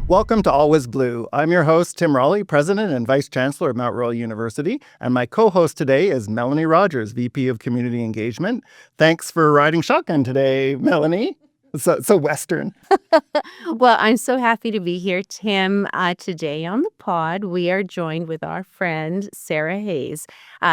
Welcome to Always Blue. I'm your host, Tim Rahilly, President and Vice Chancellor of Mount Royal University, and my co-host today is Melanie Rogers, VP of Community Engagement. Thanks for riding shotgun today, Melanie. So Western. Well, I'm so happy to be here, Tim. Today on the pod, we are joined with our friend, Sarah Hayes.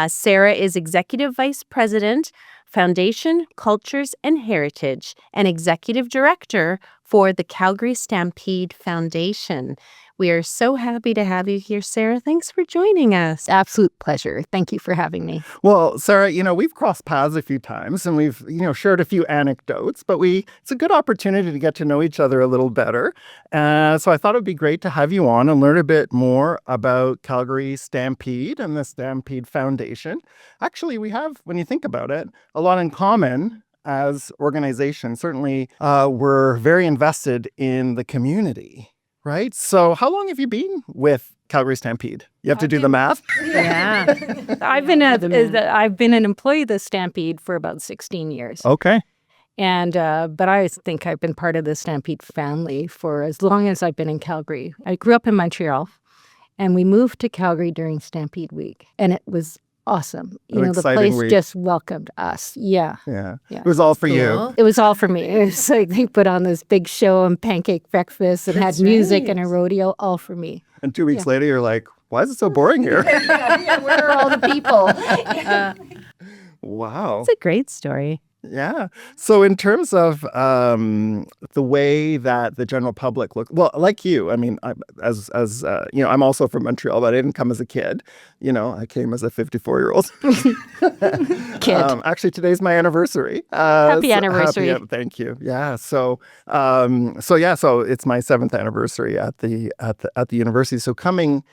Sarah is Executive Vice President, Foundation, Cultures and Heritage, and Executive Director for the Calgary Stampede Foundation. We are so happy to have you here, Sarah. Thanks for joining us. Absolute pleasure. Thank you for having me. Well, Sarah, we've crossed paths a few times and we've, shared a few anecdotes, but it's a good opportunity to get to know each other a little better. So I thought it'd be great to have you on and learn a bit more about Calgary Stampede and the Stampede Foundation. Actually, we have, when you think about it, a lot in common as organizations. Certainly, we're very invested in the community. Right. So how long have you been with Calgary Stampede? You have to do the math. Yeah. I've been an employee of the Stampede for about 16 years. Okay. And but I think I've been part of the Stampede family for as long as I've been in Calgary. I grew up in Montreal and we moved to Calgary during Stampede Week. And it was awesome. The place week. Just welcomed us. Yeah. It was all for you. It was all for me. It was like they put on this big show and pancake breakfast and had music and a rodeo, all for me. And 2 weeks later, you're like, why is it so boring here? Where are all the people? Wow. It's a great story. Yeah. So in terms of the way that the general public look, well, like you, I mean, I'm also from Montreal, but I didn't come as a kid. I came as a 54-year-old kid. Actually, today's my anniversary. Happy anniversary! Thank you. Yeah. So it's my 7th anniversary at the university. So coming,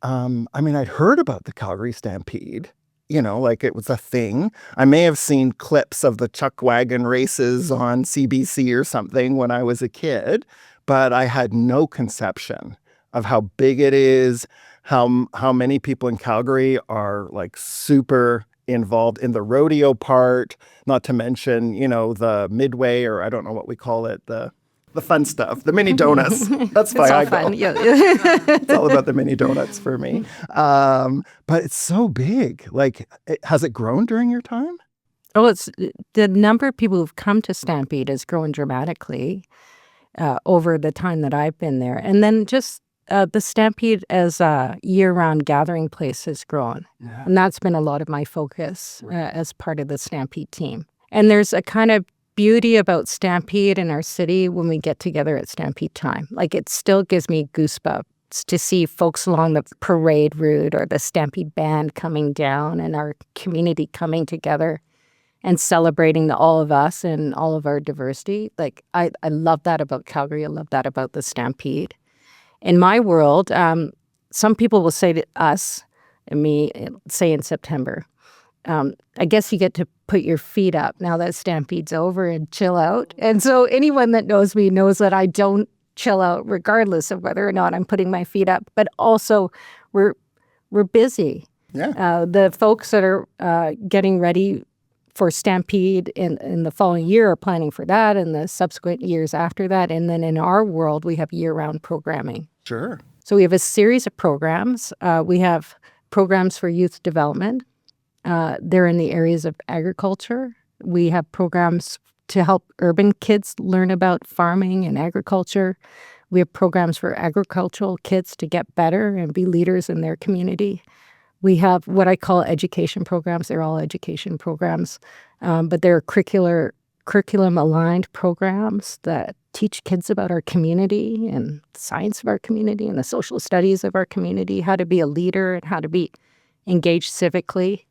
I'd heard about the Calgary Stampede. Like it was a thing. I may have seen clips of the chuck wagon races on CBC or something when I was a kid, but I had no conception of how big it is, how many people in Calgary are like super involved in the rodeo part, not to mention, the midway, or I don't know what we call it, the fun stuff, the mini donuts. That's why I go. Fun. Yeah. It's all about the mini donuts for me. But it's so big. Like, has it grown during your time? Oh, it's the number of people who've come to Stampede has grown dramatically over the time that I've been there. And then just the Stampede as a year-round gathering place has grown. Yeah. And that's been a lot of my focus as part of the Stampede team. And there's a kind of beauty about Stampede in our city when we get together at Stampede time. Like, it still gives me goosebumps to see folks along the parade route or the Stampede band coming down and our community coming together and celebrating all of us and all of our diversity. Like, I love that about Calgary. I love that about the Stampede. In my world, some people will say to us and me, say in September, I guess you get to put your feet up now that Stampede's over and chill out. And so anyone that knows me knows that I don't chill out regardless of whether or not I'm putting my feet up. But also we're busy. Yeah. The folks that are getting ready for Stampede in the following year are planning for that and the subsequent years after that. And then in our world, we have year-round programming. Sure. So we have a series of programs. We have programs for youth development. They're in the areas of agriculture. We have programs to help urban kids learn about farming and agriculture. We have programs for agricultural kids to get better and be leaders in their community. We have what I call education programs. They're all education programs, but they're curriculum-aligned programs that teach kids about our community and the science of our community and the social studies of our community, how to be a leader and how to be engaged civically.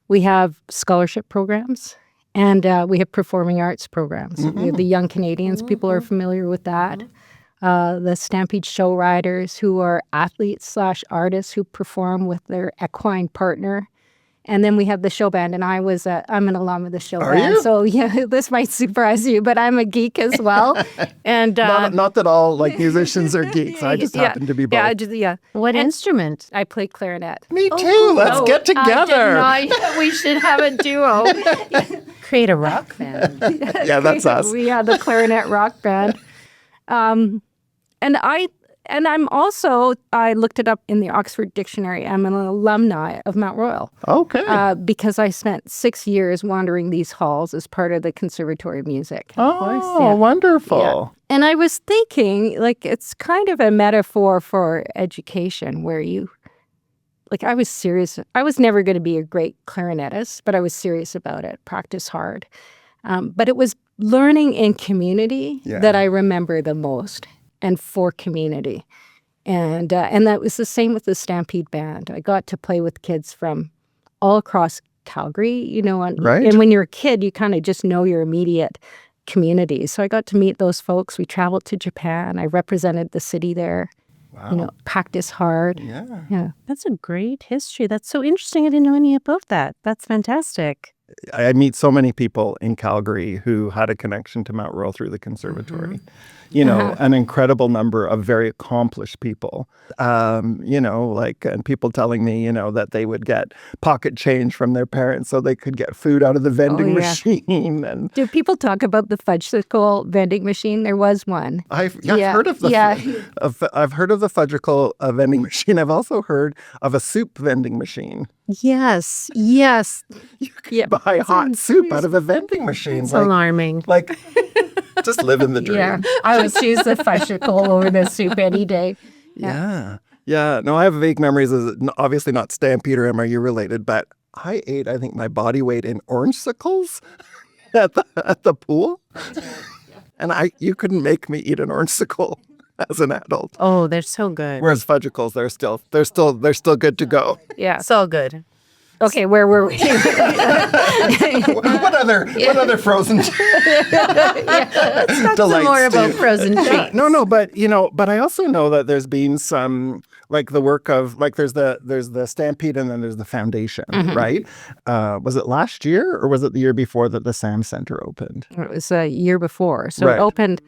We have scholarship programs, and we have performing arts programs. Mm-hmm. We have the Young Canadians. Mm-hmm. People are familiar with that. Mm-hmm. The Stampede show riders, who are athletes/artists who perform with their equine partner. And then we have the show band, and I'm an alum of the show band. You? So yeah, this might surprise you, but I'm a geek as well. And not that all musicians are geeks. I just happen to be both. What instrument? I play clarinet. Me too. Let's get together. We should have a duo. Create a rock band. Yeah, that's us. We are the clarinet rock band. And And I looked it up in the Oxford Dictionary. I'm an alumni of Mount Royal. Okay. Because I spent 6 years wandering these halls as part of the Conservatory of Music. Oh, wonderful. Yeah. And I was thinking, like, it's kind of a metaphor for education where I was serious. I was never going to be a great clarinetist, but I was serious about it, practice hard. But it was learning in community that I remember the most, and for community. And that was the same with the Stampede Band. I got to play with kids from all across Calgary, Right. And when you're a kid, you kind of just know your immediate community. So I got to meet those folks. We traveled to Japan. I represented the city there. Wow. Practice hard. Yeah. That's a great history. That's so interesting. I didn't know any about that. That's fantastic. I meet so many people in Calgary who had a connection to Mount Royal through the conservatory. An incredible number of very accomplished people, and people telling me, that they would get pocket change from their parents so they could get food out of the vending machine. And do people talk about the fudgesicle vending machine? There was one. I've heard of I've heard of the fudgesicle vending machine. I've also heard of a soup vending machine. Yes. You could buy hot soup out of a vending machine. It's alarming. Just live in the dream. Yeah, I would choose the fudgesicle over the soup any day. Yeah. No, I have vague memories. Obviously not Stampede or MRU related, but I ate, I think, my body weight in orangecicles at the pool. And you couldn't make me eat an orange-sicle as an adult. Oh, they're so good. Whereas fudgicles, they're still good to go. Yeah, so good. Okay, where were we? What other frozen Let's talk some more about frozen treats. No, but I also know that there's been some, like, the work of, like, there's the Stampede and then there's the foundation, right? Was it last year or was it the year before that the Sam Center opened? It was a year before. So It opened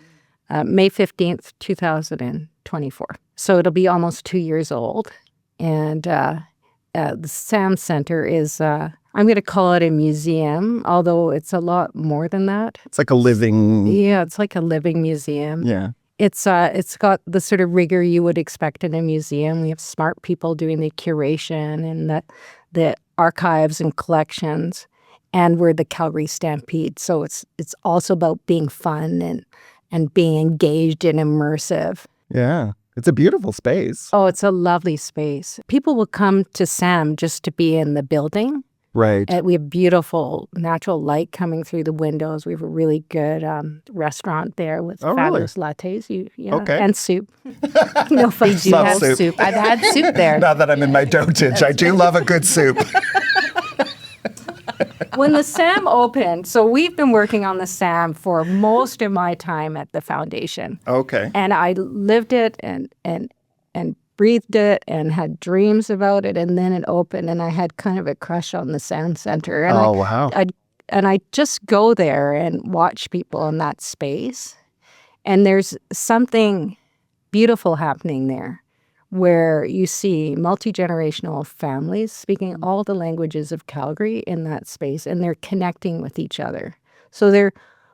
May 15th, 2024. So it'll be almost 2 years old. And the Sam Center is, I'm going to call it a museum, although it's a lot more than that. It's like a living... Yeah, it's like a living museum. Yeah. It's got the sort of rigor you would expect in a museum. We have smart people doing the curation and the archives and collections, and we're the Calgary Stampede. So it's also about being fun and being engaged and immersive. Yeah. It's a beautiful space. Oh, it's a lovely space. People will come to Sam just to be in the building. Right. We have beautiful natural light coming through the windows. We have a really good restaurant there with fabulous lattes. Okay. And soup. No fun. They do have soup. I've had soup there. Now that I'm in my dotage, I do love a good soup. When the SAM opened, so we've been working on the SAM for most of my time at the foundation. Okay. And I lived it and breathed it and had dreams about it, and then it opened, and I had kind of a crush on the SAM Center. And wow. I just go there and watch people in that space, and there's something beautiful happening there, where you see multi-generational families speaking all the languages of Calgary in that space, and they're connecting with each other. So they're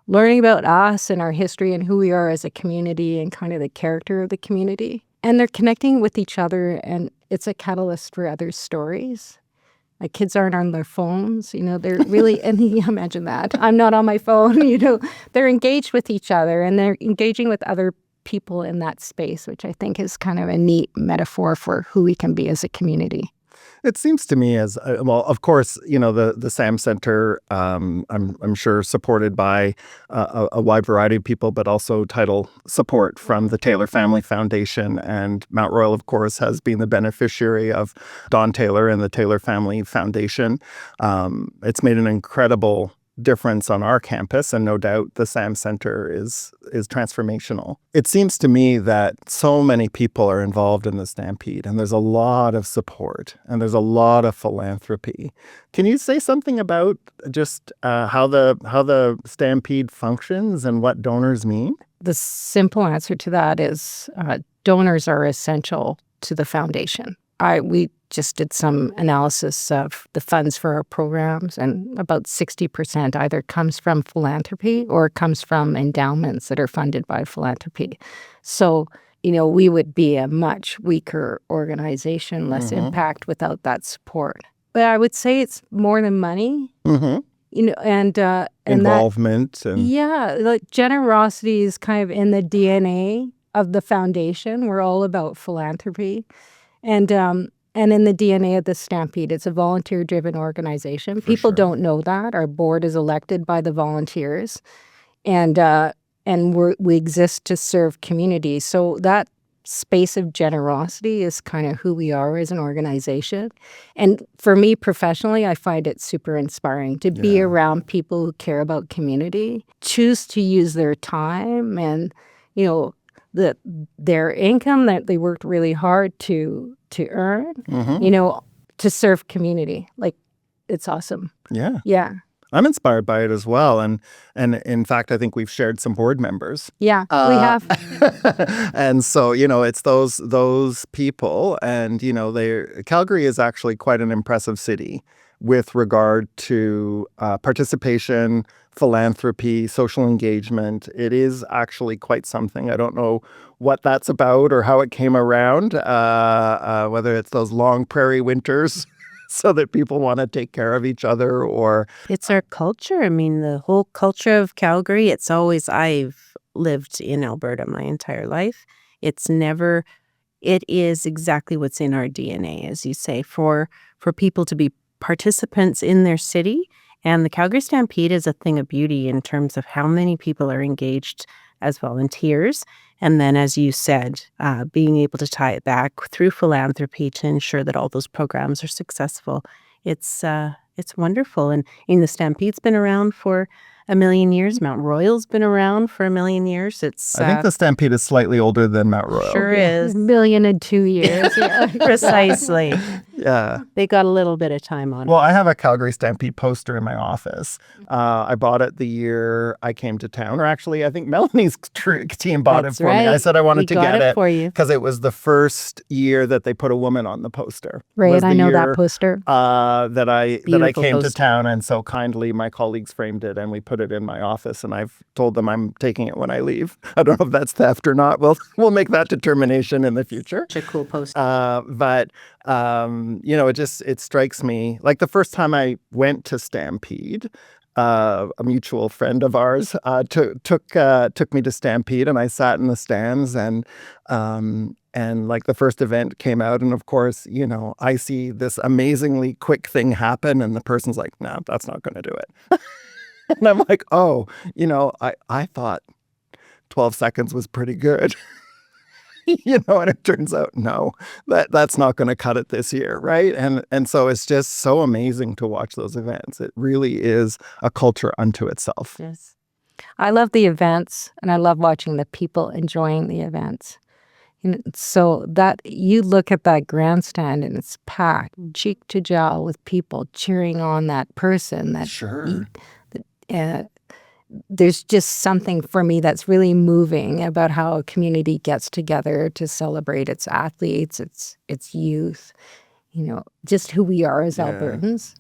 learning about us and our history and who we are as a community and kind of the character of the community. And they're connecting with each other, and it's a catalyst for other stories. My kids aren't on their phones, they're really, and imagine that. I'm not on my phone, They're engaged with each other, and they're engaging with other people in that space, which I think is kind of a neat metaphor for who we can be as a community. It seems to me as well. Of course, the Sam Center. I'm sure supported by a wide variety of people, but also title support from the Taylor Family Foundation, and Mount Royal, of course, has been the beneficiary of Don Taylor and the Taylor Family Foundation. It's made an incredible difference on our campus, and no doubt the Sam Center is transformational. It seems to me that so many people are involved in the Stampede, and there's a lot of support, and there's a lot of philanthropy. Can you say something about just how the Stampede functions and what donors mean? The simple answer to that is donors are essential to the foundation. We just did some analysis of the funds for our programs, and about 60% either comes from philanthropy or comes from endowments that are funded by philanthropy. So we would be a much weaker organization, less impact without that support. But I would say it's more than money, and Involvement and like generosity is kind of in the DNA of the foundation. We're all about philanthropy, and in the DNA of the Stampede, it's a volunteer-driven organization. People don't know that. Our board is elected by the volunteers, and we exist to serve communities. So that space of generosity is kind of who we are as an organization. And for me professionally, I find it super inspiring to be around people who care about community, choose to use their time and, their income that they worked really hard to earn, to serve community. Like, it's awesome. Yeah. Yeah. I'm inspired by it as well. And in fact, I think we've shared some board members. Yeah, we have. And so, it's those people. And, Calgary is actually quite an impressive city with regard to participation, philanthropy, social engagement. It is actually quite something. I don't know what that's about or how it came around, whether it's those long prairie winters so that people want to take care of each other or... It's our culture. I mean, the whole culture of Calgary, I've lived in Alberta my entire life. It is exactly what's in our DNA, as you say, for people to be participants in their city. And the Calgary Stampede is a thing of beauty in terms of how many people are engaged as volunteers. And then, as you said, being able to tie it back through philanthropy to ensure that all those programs are successful. It's wonderful. And the Stampede's been around for a million years. Mount Royal's been around for a million years. I think the Stampede is slightly older than Mount Royal. Sure is. 1,000,002 years. Yeah. Precisely. Yeah. They got a little bit of time on it. Well, I have a Calgary Stampede poster in my office. I bought it the year I came to town. Or actually, I think Melanie's team bought it for me. I said I wanted to get it for you because it was the first year that they put a woman on the poster. Right, I know that poster. That I came poster. to town, and so kindly my colleagues framed it, and we put it in my office, and I've told them I'm taking it when I leave. I don't know if that's theft or not. We'll make that determination in the future. Such a cool poster. But it strikes me like the first time I went to Stampede, a mutual friend of ours took me to Stampede, and I sat in the stands, and like the first event came out, and of course, I see this amazingly quick thing happen, and the person's like, "No, that's not going to do it." And I'm like, "Oh, I thought 12 seconds was pretty good." And it turns out, no, that's not going to cut it this year, right? And so it's just so amazing to watch those events. It really is a culture unto itself. Yes. I love the events, and I love watching the people enjoying the events. So that you look at that grandstand and it's packed, cheek to jowl with people cheering on that person. Sure. There's just something for me that's really moving about how a community gets together to celebrate its athletes, its youth, just who we are as Albertans.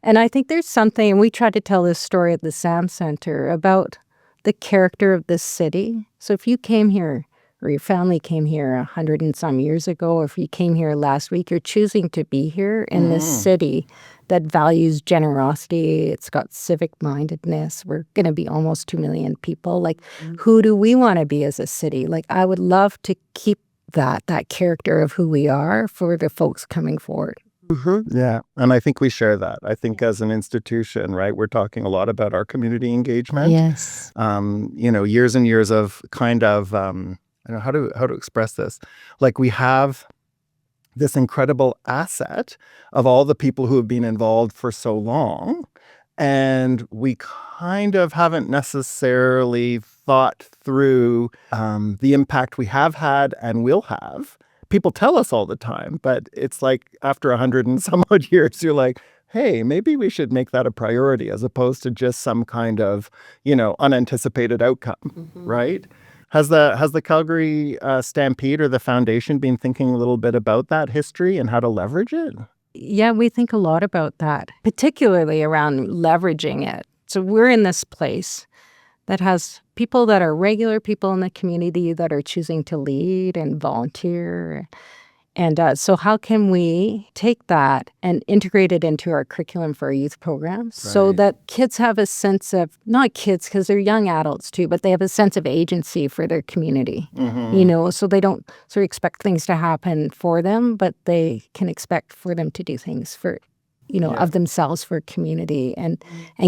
And I think there's something, and we tried to tell this story at the SAM Center about the character of this city. So if you came here, or your family came here 100 and some years ago, or if you came here last week, you're choosing to be here in this city that values generosity. It's got civic mindedness. We're going to be almost 2 million people. Like, who do we want to be as a city? Like, I would love to keep that character of who we are for the folks coming forward. Mm-hmm. Yeah. And I think we share that. I think as an institution, right, we're talking a lot about our community engagement. Yes. Years and years of kind of, I don't know how to express this. Like, we have this incredible asset of all the people who have been involved for so long. And we kind of haven't necessarily thought through the impact we have had and will have. People tell us all the time, but it's like after 100 and some odd years, you're like, hey, maybe we should make that a priority as opposed to just some kind of, unanticipated outcome, right? Has the Calgary Stampede or the foundation been thinking a little bit about that history and how to leverage it? Yeah, we think a lot about that, particularly around leveraging it. So we're in this place that has people that are regular people in the community that are choosing to lead and volunteer. And so how can we take that and integrate it into our curriculum for our youth programs so Right. that kids have a sense of, not kids because they're young adults too, but they have a sense of agency for their community, so they don't sort of expect things to happen for them, but they can expect for them to do things for, of themselves for community and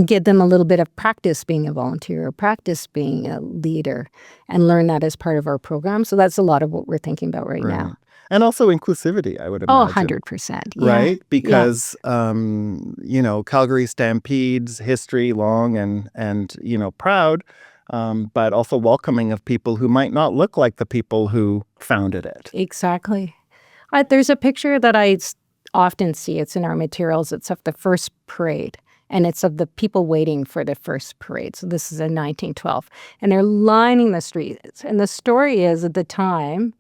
give them a little bit of practice being a volunteer or practice being a leader and learn that as part of our program. So that's a lot of what we're thinking about right now. And also inclusivity, I would Oh, imagine. 100%. Right? Because, Calgary Stampede's history long and proud, but also welcoming of people who might not look like the people who founded it. Exactly. There's a picture that often see. It's in our materials. It's of the first parade. And it's of the people waiting for the first parade. So this is in 1912. And they're lining the streets. And the story is, at the time,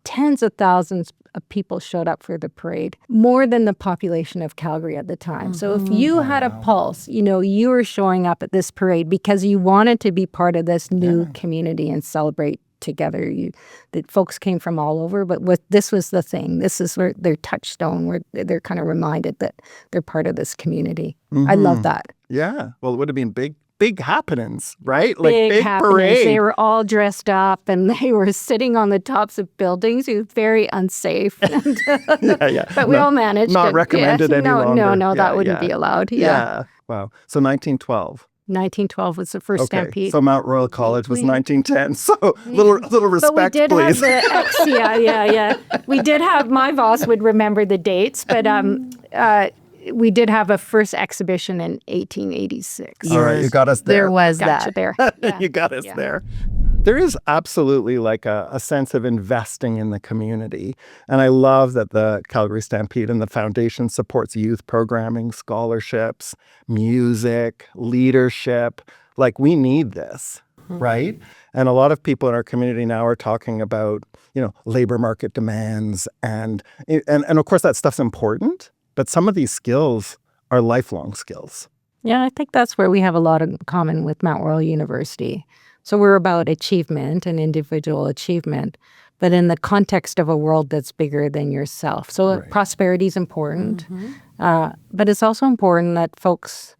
tens of thousands of people showed up for the parade, more than the population of Calgary at the time. So if you had a pulse, you were showing up at this parade because you wanted to be part of this new community and celebrate together. The folks came from all over, but this was the thing. This is where their touchstone, where they're kind of reminded that they're part of this community. I love that. Yeah. Well, it would have been big happenings, right? Like big happenings. parade. They were all dressed up and they were sitting on the tops of buildings. It was very unsafe. But we all managed. Not recommended any longer. No, that wouldn't be allowed. Yeah. Wow. So 1912. 1912 was the first stampede. So Mount Royal College was 1910. So little respect, but we did please. Have the We did have, my boss would remember the dates, but we did have a first exhibition in 1886. All right, you got us there. There was Gotcha that. there. Yeah. You got us there. There is absolutely like a sense of investing in the community. And I love that the Calgary Stampede and the foundation supports youth programming, scholarships, music, leadership. Like, we need this, right? And a lot of people in our community now are talking about, labor market demands. And of course, that stuff's important. But some of these skills are lifelong skills. Yeah, I think that's where we have a lot in common with Mount Royal University. So we're about achievement and individual achievement, but in the context of a world that's bigger than yourself. So prosperity is important, but it's also important that folks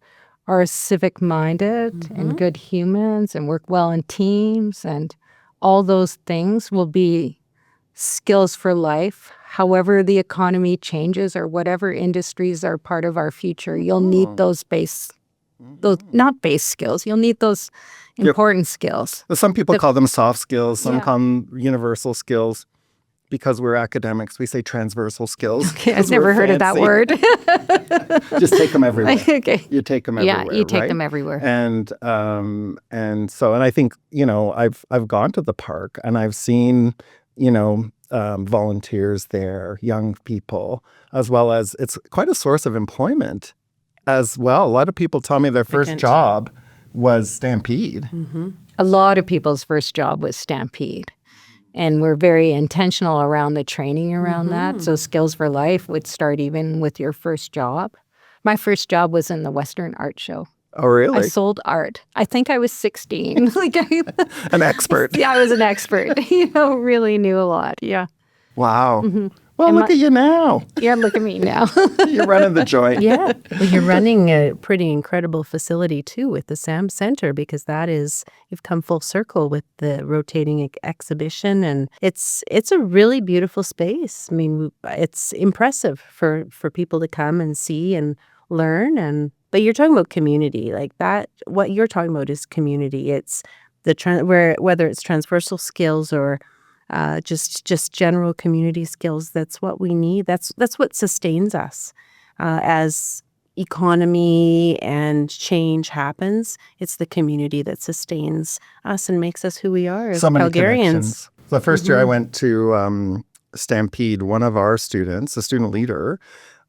are civic-minded and good humans and work well in teams, and all those things will be skills for life. However the economy changes or whatever industries are part of our future, you'll need those not base skills, you'll need those important skills. Some people call them soft skills, some call them universal skills. Because we're academics, we say transversal skills. Okay, I've never heard of that word. Just take them everywhere. Okay. You take them everywhere. Yeah, you take them everywhere. And I think, I've gone to the park and I've seen, volunteers there, young people, as well as it's quite a source of employment as well. A lot of people tell me their first job was Stampede. A lot of people's first job was Stampede. And we're very intentional around the training around that. So skills for life would start even with your first job. My first job was in the Western Art Show. Oh, really? I sold art. I think I was 16. An expert. Yeah, I was an expert. Really knew a lot. Yeah. Wow. Well, look at you now. Yeah, look at me now. You're running the joint. Yeah. Well, you're running a pretty incredible facility, too, with the Sam Center, because you've come full circle with the rotating exhibition. And it's a really beautiful space. I mean, it's impressive for people to come and see and learn. But you're talking about community. Like that, what you're talking about is community. It's whether it's transversal skills or just general community skills. That's what we need. That's what sustains us as economy and change happens. It's the community that sustains us and makes us who we are as Calgarians. The first year I went to Stampede, one of our students, a student leader,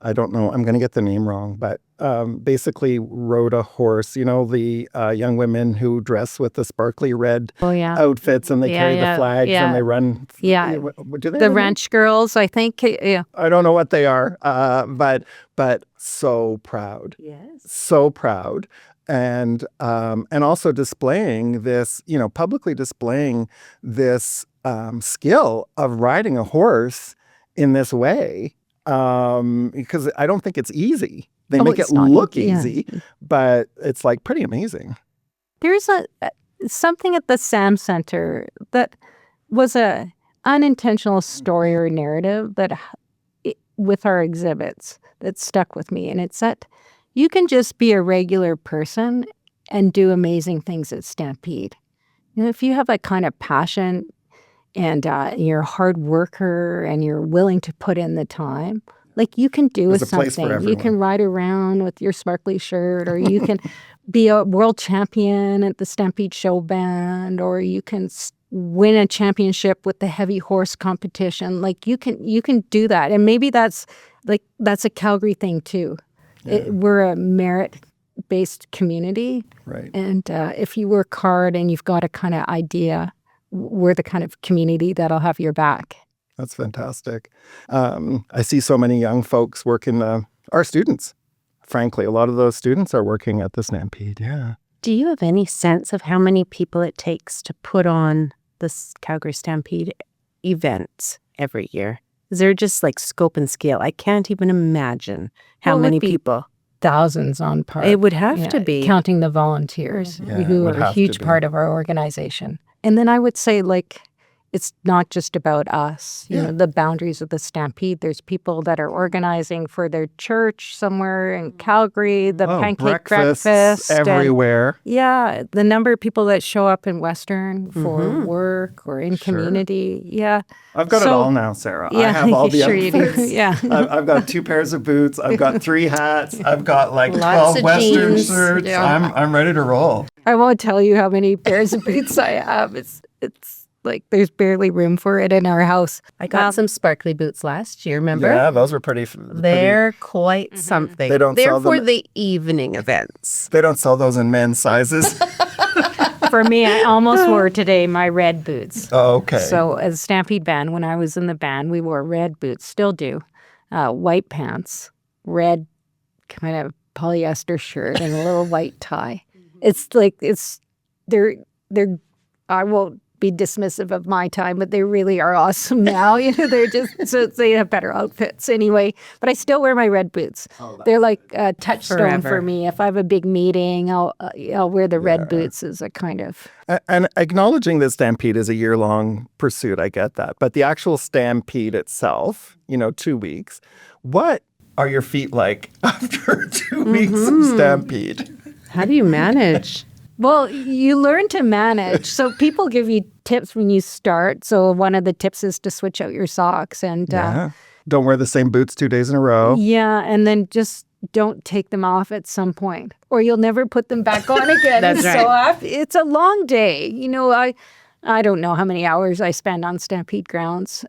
I don't know, I'm going to get the name wrong, but basically rode a horse. The young women who dress with the sparkly red outfits and they carry the flags and they run. Yeah. Do they the ranch girls, I think. Yeah. I don't know what they are, but so proud. Yes. So proud. and also displaying this, publicly displaying this skill of riding a horse in this way, because I don't think it's easy. They make it look easy, but it's like pretty amazing. There's something at the Sam Center that was a unintentional story or narrative that with our exhibits that stuck with me, and it's that you can just be a regular person and do amazing things at Stampede. If you have a kind of passion and you're a hard worker and you're willing to put in the time, like you can do There's a place for something. You everyone. can ride around with your sparkly shirt, or you can be a world champion at the Stampede Show Band, or you can win a championship with the heavy horse competition. Like you can do that, and maybe that's a Calgary thing too. Yeah. We're a merit-based community, Right. and if you work hard and you've got a kind of idea, we're the kind of community that'll have your back. That's fantastic. I see so many young folks working, our students. Frankly, a lot of those students are working at the Stampede, yeah. Do you have any sense of how many people it takes to put on this Calgary Stampede events every year? Is there just like scope and scale? I can't even imagine how Well, it would many be people. Thousands on part. It would have to be. Counting the volunteers Yeah, it who would are a have to huge be. part of our organization. And then I would say, it's not just about us. You Yeah. know, the boundaries of the Stampede. There's people that are organizing for their church somewhere in Calgary, the pancake breakfast. and- everywhere. yeah, the number of people that show up in Western for work or in Sure. community. Yeah. I've got it So- all now, Sarah. I Yeah, have all the sure you do. outfits. Yeah. I've got 2 pairs of boots. I've got 3 hats. I've got like Lots 12 of Western jeans. shirts. Yeah. I'm ready to roll. I won't tell you how many pairs of boots I have. It's like there's barely room for it in our house. I got some sparkly boots last year, remember? Yeah, those were pretty. They're quite something. They don't They're sell for them- the evening events. They don't sell those in men's sizes. For me, I almost wore today my red boots. Oh, okay. So as a Stampede band, when I was in the band, we wore red boots, still do, white pants, red kind of polyester shirt, and a little white tie. They're I won't be dismissive of my time, but they really are awesome now. They're just, so they have better outfits anyway. But I still wear my red boots. They're like a touchstone Forever. for me. If I have a big meeting, I'll wear the red boots as a kind of. And acknowledging that Stampede is a year-long pursuit, I get that. But the actual Stampede itself, 2 weeks, what are your feet like after 2 weeks of Stampede? How do you manage? Well, you learn to manage. So people give you tips when you start. So one of the tips is to switch out your socks and Yeah. Don't wear the same boots 2 days in a row. and then just don't take them off at some point, or you'll never put them back on again. That's right. So it's a long day. I don't know how many hours I spend on Stampede grounds.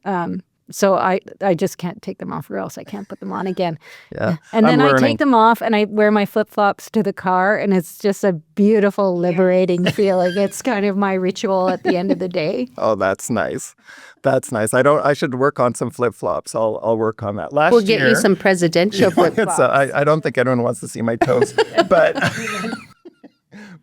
So I just can't take them off, or else I can't put them on again. Yeah. And then I'm I learning. take them off and I wear my flip-flops to the car, and it's just a beautiful, liberating feeling. It's kind of my ritual at the end of the day. Oh, that's nice. That's nice. I should work on some flip-flops. I'll work on that. Last We'll year. get you some presidential flip-flops. I don't think anyone wants to see my toes.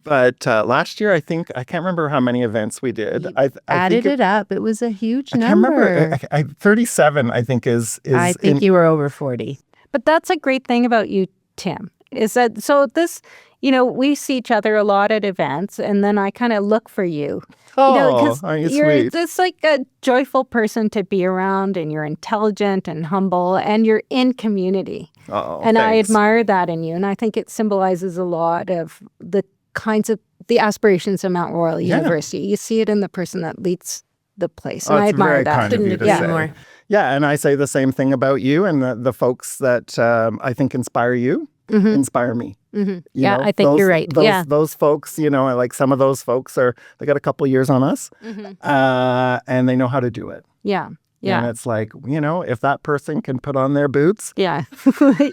But last year, I can't remember how many events we did. I Added think it up. It was a huge I can't number. remember. 37, I think, is I think you were over 40. But that's a great thing about you, Tim, is that so this, we see each other a lot at events, and then I kind of look for you. Aren't you you're sweet? just like a joyful person to be around, and you're intelligent and humble, and you're in community. Oh, And I thanks. admire that in you, and I think it symbolizes a lot of the aspirations of Mount Royal Yeah. University. You see it in the person that leads the place, Oh, and I it's admire very that. kind of Couldn't you to agree say. more. Yeah, and I say the same thing about you and the folks that I think inspire you, inspire me. Mhm. You Yeah, know, I think you're right. Yeah. Those folks, like some of those folks they got a couple years on us, and they know how to do it. Yeah. And Yeah. it's like, if that person can put on their boots Yeah.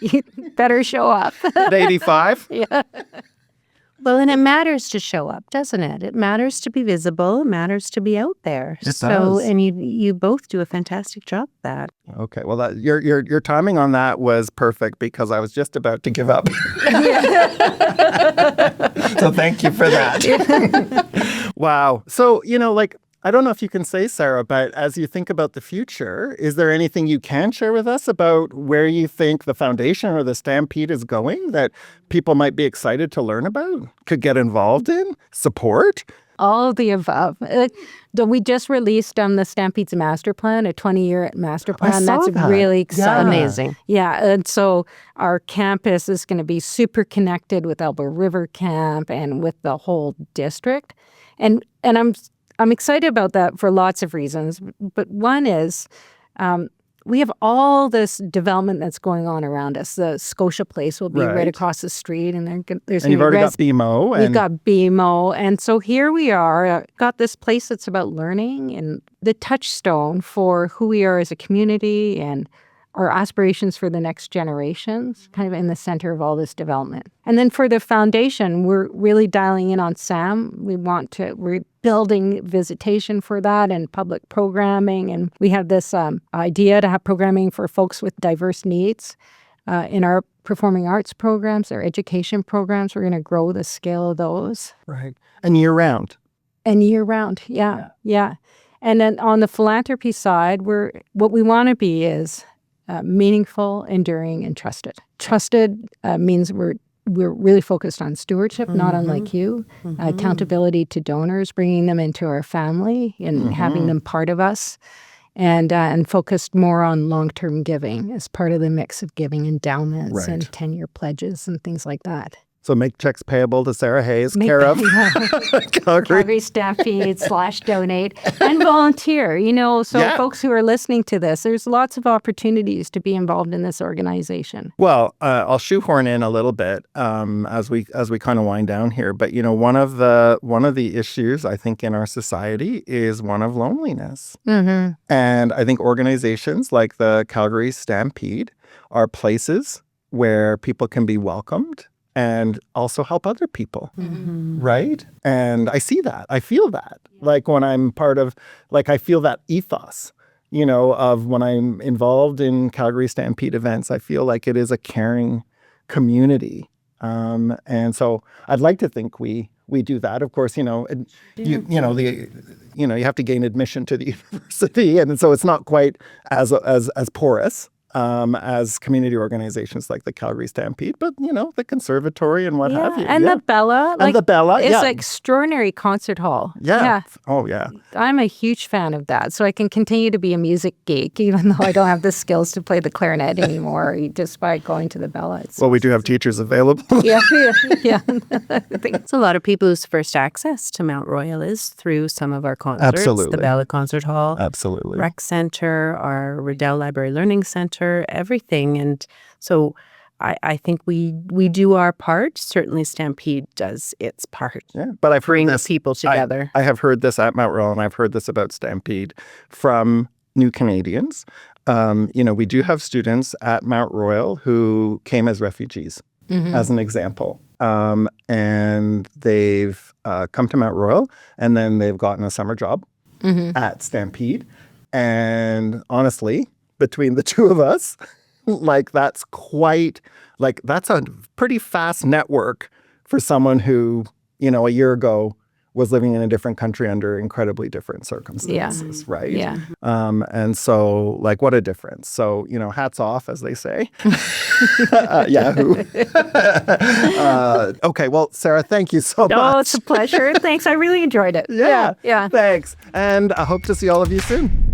You better show up. at 85, Yeah. Well, and it matters to show up, doesn't it? It matters to be visible. It matters to be out there. It does. And you both do a fantastic job at that. Okay, well, your timing on that was perfect because I was just about to give up. So thank you for that. Wow. So, I don't know if you can say, Sarah, but as you think about the future, is there anything you can share with us about where you think the foundation or the Stampede is going that people might be excited to learn about, could get involved in, support? All of the above. We just released the Stampede's master plan, a 20-year master plan. saw That's that. really exciting. Amazing. Yeah, and so our campus is going to be super connected with Elbow River Camp and with the whole district. And I'm excited about that for lots of reasons. But one is we have all this development that's going on around us. The Scotia Place will be right across the street, and there's And you've already got BMO. We've got BMO, and so here we are, got this place that's about learning and the touchstone for who we are as a community and our aspirations for the next generations, kind of in the center of all this development. And then for the foundation, we're really dialing in on SAM. We're building visitation for that and public programming. And we have this idea to have programming for folks with diverse needs in our performing arts programs, our education programs. We're going to grow the scale of those. Right. And year round. And year round, yeah. And then on the philanthropy side, what we want to be is meaningful, enduring, and trusted. Trusted means we're really focused on stewardship, not unlike you. Accountability to donors, bringing them into our family and having them part of us, and focused more on long-term giving as part of the mix of giving endowments and 10-year pledges and things like that. So make checks payable to Sarah Hayes, care of Calgary Stampede /donate, and volunteer. So folks who are listening to this, there's lots of opportunities to be involved in this organization. Well, I'll shoehorn in a little bit as we kind of wind down here. But one of the issues I think in our society is one of loneliness, and I think organizations like the Calgary Stampede are places where people can be welcomed and also help other people, right? And I see that. I feel that. Like when I'm part of, I feel that ethos, of when I'm involved in Calgary Stampede events, I feel like it is a caring community. And so I'd like to think we do that. Of course, you have to gain admission to the university, and so it's not quite as porous as community organizations like the Calgary Stampede, but the conservatory and what have you. And the Bella. The Bella, it's an extraordinary concert hall. Yeah. Oh, yeah. I'm a huge fan of that. So I can continue to be a music geek, even though I don't have the skills to play the clarinet anymore, just by going to the Bella. Well, we do have teachers available. Yeah. It's a lot of people whose first access to Mount Royal is through some of our concerts. Absolutely. The Bella Concert Hall. Absolutely. Rec Center, our Riddell Library Learning Center, everything. And so I think we do our part. Certainly Stampede does its part. Yeah, but I've heard this. People together. I have heard this at Mount Royal, and I've heard this about Stampede from new Canadians. We do have students at Mount Royal who came as refugees, as an example. And they've come to Mount Royal, and then they've gotten a summer job at Stampede. And honestly, between the two of us, that's a pretty fast network for someone who, a year ago was living in a different country under incredibly different circumstances, right? Yeah. And so, what a difference. So, hats off, as they say. Yahoo. Okay, well, Sarah, thank you so much. Oh, it's a pleasure. Thanks. I really enjoyed it. Yeah. Yeah. Thanks. And I hope to see all of you soon.